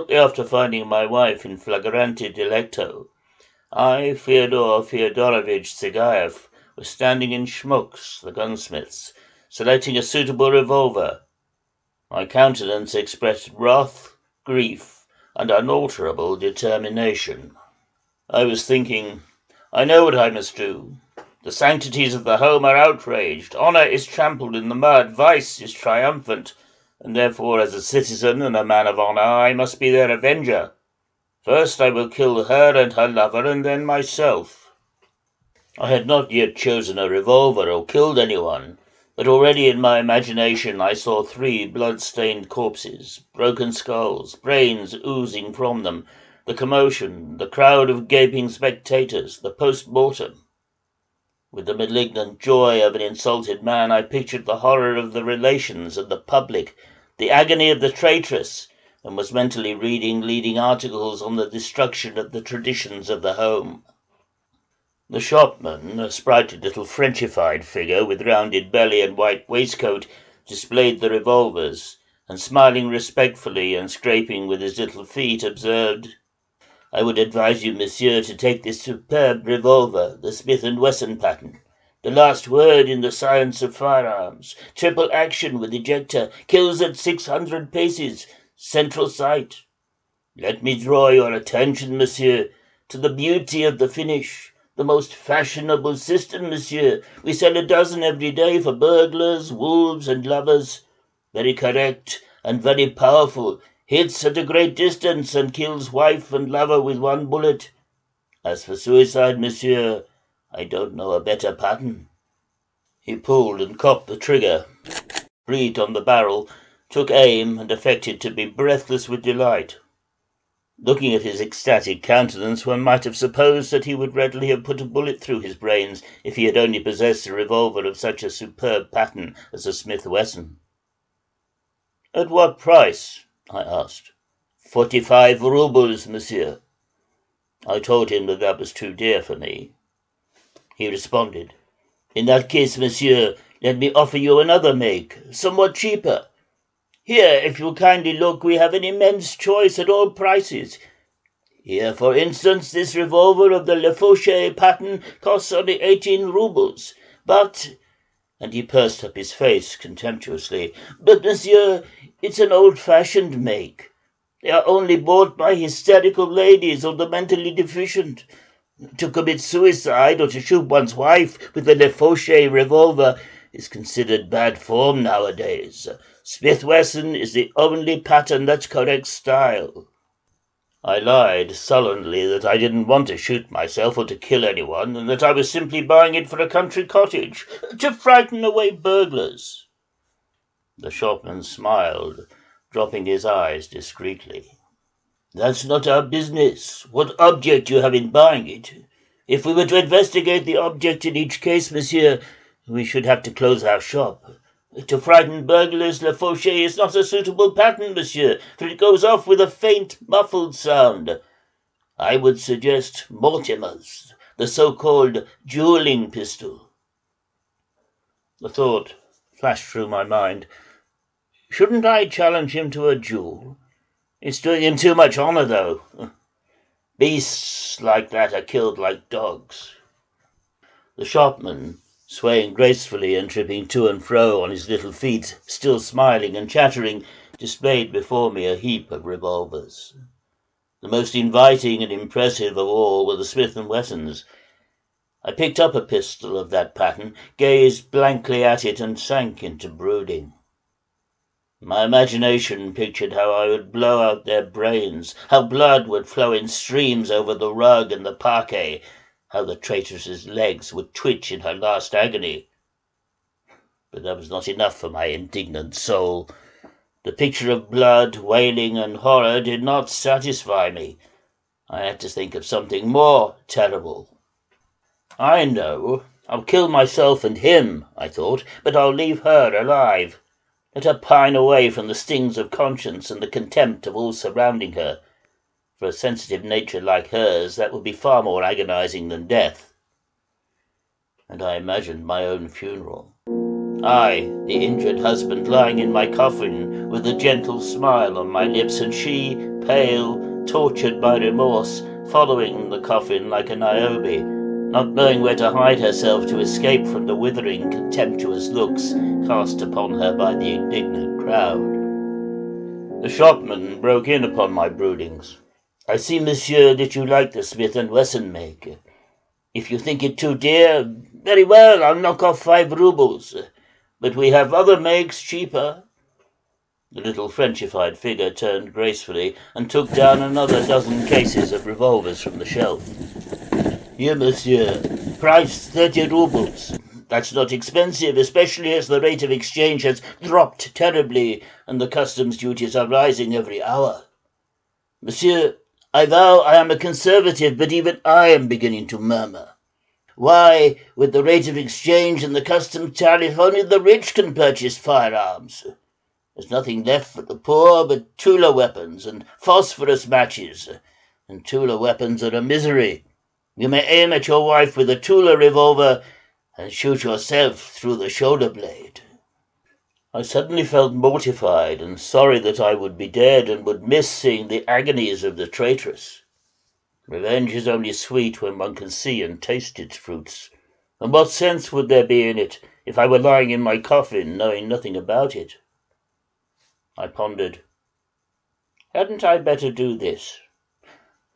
Shortly after finding my wife in flagrante delicto, I, Fyodor Fyodorovich Tsigayev, was standing in Schmuck's, the gunsmith's, selecting a suitable revolver. My countenance expressed wrath, grief, and unalterable determination. I was thinking, I know what I must do. The sanctities of the home are outraged, honor is trampled in the mud, vice is triumphant, and therefore as a citizen and a man of honor I must be their avenger. First I will kill her and her lover, and then myself. I had not yet chosen a revolver or killed anyone, but already in my imagination I saw 3 blood-stained corpses, broken skulls, brains oozing from them, the commotion, the crowd of gaping spectators, the post-mortem. With the malignant joy of an insulted man, I pictured the horror of the relations and the public, the agony of the traitress, and was mentally reading leading articles on the destruction of the traditions of the home. The shopman, a sprightly little Frenchified figure with rounded belly and white waistcoat, displayed the revolvers, and smiling respectfully and scraping with his little feet, observed, "I would advise you, monsieur, to take this superb revolver, the Smith & Wesson pattern. The last word in the science of firearms. Triple action with ejector. Kills at 600 paces. Central sight. Let me draw your attention, monsieur, to the beauty of the finish. The most fashionable system, monsieur. We sell a dozen every day for burglars, wolves, and lovers. Very correct and very powerful. Hits at a great distance and kills wife and lover with 1 bullet. As for suicide, monsieur, I don't know a better pattern." He pulled and cocked the trigger, breathed on the barrel, took aim, and affected to be breathless with delight. Looking at his ecstatic countenance, one might have supposed that he would readily have put a bullet through his brains if he had only possessed a revolver of such a superb pattern as a Smith Wesson. "At what price?" I asked. 45 roubles, monsieur." I told him that was too dear for me. He responded, "In that case, monsieur, let me offer you another make, somewhat cheaper. Here, if you'll kindly look, we have an immense choice at all prices. Here, for instance, this revolver of the Le Fauché pattern costs only 18 roubles. But," and he pursed up his face contemptuously, "but, monsieur, it's an old-fashioned make. They are only bought by hysterical ladies or the mentally deficient. To commit suicide or to shoot one's wife with the Le Fauché revolver is considered bad form nowadays. Smith Wesson is the only pattern that's correct style." I lied sullenly that I didn't want to shoot myself or to kill anyone, and that I was simply buying it for a country cottage, to frighten away burglars. The shopman smiled, dropping his eyes discreetly. "That's not our business, what object you have in buying it. If we were to investigate the object in each case, monsieur, we should have to close our shop. To frighten burglars, Le Fauché is not a suitable pattern, monsieur, for it goes off with a faint, muffled sound. I would suggest Mortimer's, the so-called dueling pistol." The thought flashed through my mind, shouldn't I challenge him to a duel? It's doing him too much honor, though. Beasts like that are killed like dogs. The shopman, swaying gracefully and tripping to and fro on his little feet, still smiling and chattering, displayed before me a heap of revolvers. The most inviting and impressive of all were the Smith & Wessons. I picked up a pistol of that pattern, gazed blankly at it, and sank into brooding. My imagination pictured how I would blow out their brains, how blood would flow in streams over the rug and the parquet, how the traitress's legs would twitch in her last agony. But that was not enough for my indignant soul. The picture of blood, wailing, and horror did not satisfy me. I had to think of something more terrible. "I know. I'll kill myself and him," I thought, "but I'll leave her alive. Let her pine away from the stings of conscience and the contempt of all surrounding her. For a sensitive nature like hers, that would be far more agonizing than death." And I imagined my own funeral. I, the injured husband, lying in my coffin with a gentle smile on my lips, and she, pale, tortured by remorse, following the coffin like a Niobe, not knowing where to hide herself to escape from the withering, contemptuous looks cast upon her by the indignant crowd. The shopman broke in upon my broodings. "I see, monsieur, that you like the Smith & Wesson make. If you think it too dear, very well, I'll knock off 5 roubles. But we have other makes cheaper." The little Frenchified figure turned gracefully and took down another dozen cases of revolvers from the shelf. "Here, monsieur, price 30 roubles. That's not expensive, especially as the rate of exchange has dropped terribly and the customs duties are rising every hour. Monsieur, I vow I am a conservative, but even I am beginning to murmur. Why, with the rate of exchange and the customs tariff, only the rich can purchase firearms. There's nothing left for the poor but Tula weapons and phosphorus matches, and Tula weapons are a misery. You may aim at your wife with a Tula revolver and shoot yourself through the shoulder blade." I suddenly felt mortified and sorry that I would be dead and would miss seeing the agonies of the traitress. Revenge is only sweet when one can see and taste its fruits, and what sense would there be in it if I were lying in my coffin knowing nothing about it? I pondered. Hadn't I better do this?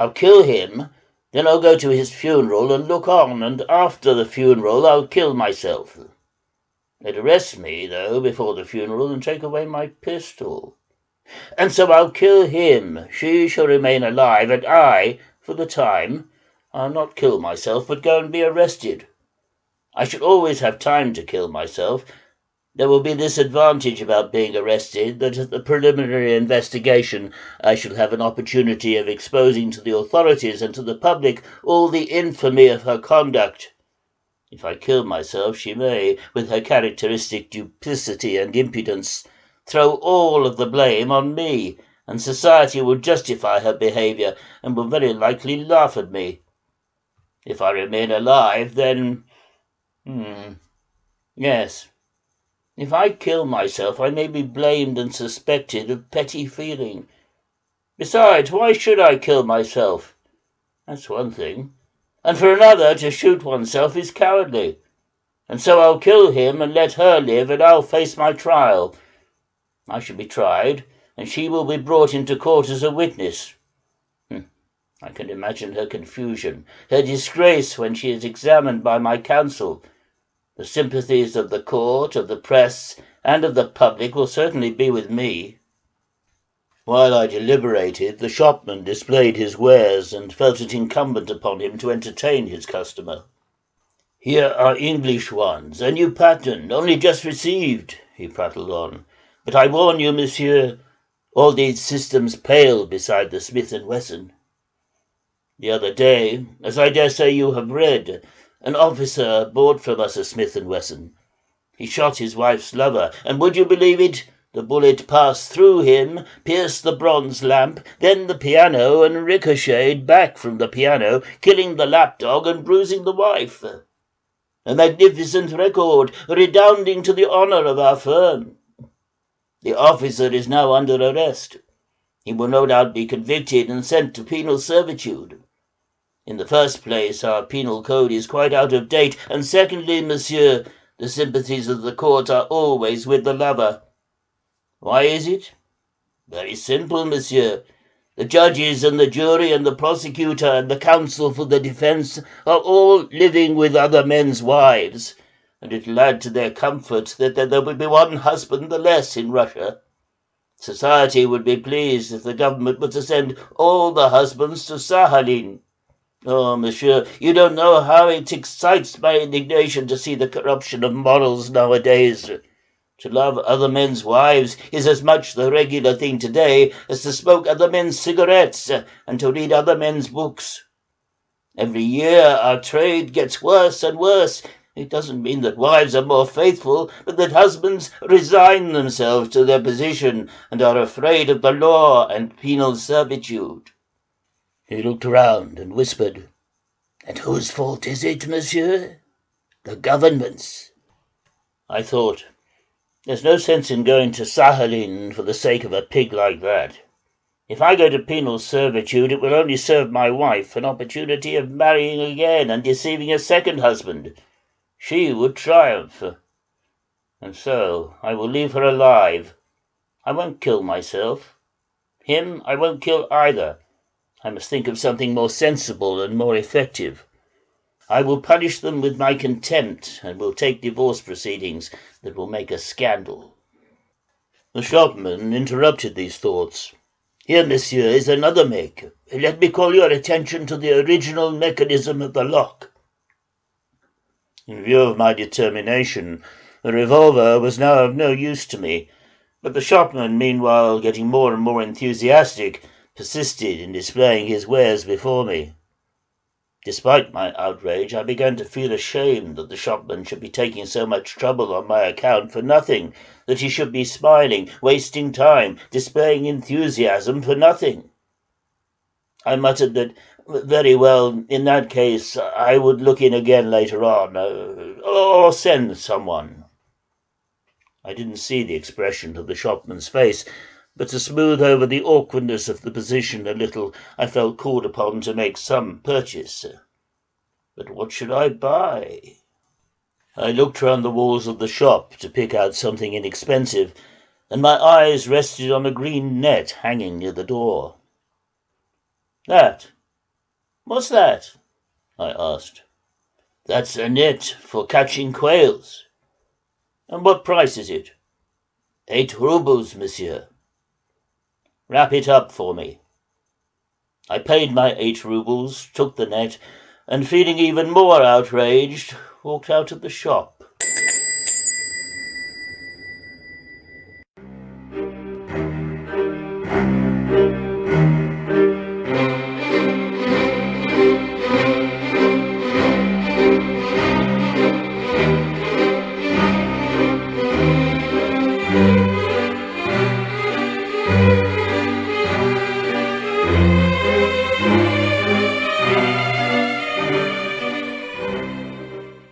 I'll kill him, then I'll go to his funeral and look on, and after the funeral I'll kill myself. They'd arrest me, though, before the funeral and take away my pistol. And so I'll kill him. She shall remain alive, and I, for the time, I'll not kill myself, but go and be arrested. I shall always have time to kill myself. There will be this advantage about being arrested, that at the preliminary investigation I shall have an opportunity of exposing to the authorities and to the public all the infamy of her conduct. If I kill myself, she may, with her characteristic duplicity and impudence, throw all of the blame on me, and society will justify her behaviour and will very likely laugh at me. If I remain alive, then... Yes. If I kill myself, I may be blamed and suspected of petty feeling. Besides, why should I kill myself? That's one thing. And for another, to shoot oneself is cowardly. And so I'll kill him and let her live, and I'll face my trial. I shall be tried, and she will be brought into court as a witness. I can imagine her confusion, her disgrace when she is examined by my counsel. The sympathies of the court, of the press, and of the public will certainly be with me. While I deliberated, the shopman displayed his wares and felt it incumbent upon him to entertain his customer. "Here are English ones, a new pattern, only just received," he prattled on. "But I warn you, monsieur, all these systems pale beside the Smith & Wesson. The other day, as I dare say you have read, an officer bought from us a Smith & Wesson. He shot his wife's lover, and would you believe it? The bullet passed through him, pierced the bronze lamp, then the piano, and ricocheted back from the piano, killing the lapdog and bruising the wife. A magnificent record, redounding to the honour of our firm. The officer is now under arrest. He will no doubt be convicted and sent to penal servitude. In the first place, our penal code is quite out of date, and secondly, monsieur, the sympathies of the court are always with the lover. Why is it? Very simple, monsieur. The judges and the jury and the prosecutor and the counsel for the defence are all living with other men's wives, and it'll add to their comfort that there will be one husband the less in Russia. Society would be pleased if the government were to send all the husbands to Sahalin. Oh, monsieur, you don't know how it excites my indignation to see the corruption of morals nowadays. To love other men's wives is as much the regular thing today as to smoke other men's cigarettes and to read other men's books. Every year our trade gets worse and worse. It doesn't mean that wives are more faithful, but that husbands resign themselves to their position and are afraid of the law and penal servitude." He looked round and whispered, "And whose fault is it, monsieur?" "The government's." I thought, There's no sense in going to Sakhalin for the sake of a pig like that. If I go to penal servitude, it will only serve my wife an opportunity of marrying again and deceiving a second husband. She would triumph. And so I will leave her alive. I won't kill myself. Him I won't kill either. I must think of something more sensible and more effective. I will punish them with my contempt and will take divorce proceedings that will make a scandal. The shopman interrupted these thoughts. Here, monsieur, is another make. Let me call your attention to the original mechanism of the lock. In view of my determination, the revolver was now of no use to me, but the shopman, meanwhile, getting more and more enthusiastic, persisted in displaying his wares before me. Despite my outrage, I began to feel ashamed that the shopman should be taking so much trouble on my account for nothing, that he should be smiling, wasting time, displaying enthusiasm for nothing. I muttered that, very well, in that case, I would look in again later on, or send someone. I didn't see the expression of the shopman's face, but to smooth over the awkwardness of the position a little, I felt called upon to make some purchase. But what should I buy? I looked round the walls of the shop to pick out something inexpensive, and my eyes rested on a green net hanging near the door. That? What's that? I asked. That's a net for catching quails. And what price is it? 8 roubles, monsieur. Wrap it up for me. I paid my 8 roubles, took the net, and feeling even more outraged, walked out of the shop.